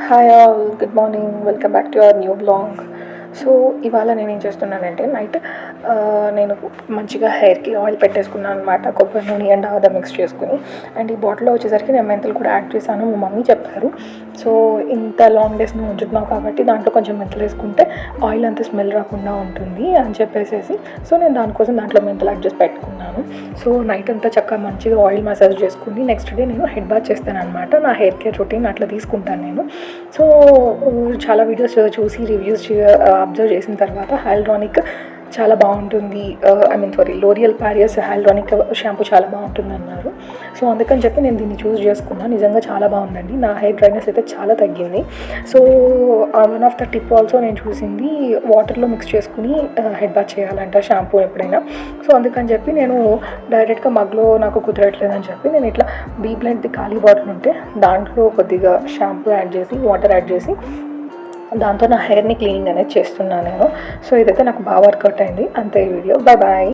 Hi all, good morning. Welcome back to our new blog. So ఇవాళ నేను ఏం చేస్తున్నానంటే నైట్ నేను మంచిగా హెయిర్కి ఆయిల్ పెట్టేసుకున్నాను అనమాట. కొబ్బరి నూనె అండ్ ఆదా మిక్స్ చేసుకుని. అండ్ ఈ బాటిల్లో వచ్చేసరికి నేను మెంతులు కూడా యాడ్ చేశాను. మా మమ్మీ చెప్పారు, సో ఇంత లాంగ్ డేస్ నువ్వు ఉంచుతున్నావు కాబట్టి దాంట్లో కొంచెం మెంతులు వేసుకుంటే ఆయిల్ అంతా స్మెల్ రాకుండా ఉంటుంది అని చెప్పేసి, సో నేను దానికోసం దాంట్లో మెంతులు యాడ్ చేసి పెట్టుకున్నాను. సో నైట్ అంతా చక్కగా మంచిగా ఆయిల్ మసాజ్ చేసుకుని నెక్స్ట్ డే నేను హెడ్ బాత్ చేస్తాను అనమాట. నా హెయిర్ కేర్ రొటీన్ అట్లా తీసుకుంటాను నేను. సో చాలా వీడియోస్ చూసి రివ్యూస్ అబ్జర్వ్ చేసిన తర్వాత హైల్డ్రానిక్ చాలా బాగుంటుంది, లోరియల్ పారియస్ హైల్డ్రానిక్ షాంపూ చాలా బాగుంటుంది అన్నారు. సో అందుకని చెప్పి నేను దీన్ని చూస్ చేసుకున్నాను. నిజంగా చాలా బాగుందండి. నా హెయిర్ డ్రైనెస్ అయితే చాలా తగ్గింది. So one of the tip also నేను చూసింది వాటర్లో మిక్స్ చేసుకుని హెడ్ బాత్ చేయాలంట షాంపూ ఎప్పుడైనా. సో అందుకని చెప్పి నేను డైరెక్ట్గా మగ్లో నాకు కుదరట్లేదని చెప్పి నేను ఇట్లా బీ బ్లెండ్ది ఖాళీ బాటిల్ ఉంటే దాంట్లో కొద్దిగా షాంపూ యాడ్ చేసి వాటర్ యాడ్ చేసి దాంతో నా హెయిర్ని క్లీనింగ్ అనేది చేస్తున్నాను నేను. సో ఇదైతే నాకు బాగా వర్కౌట్ అయింది. అంతే ఈ వీడియో. Bye bye.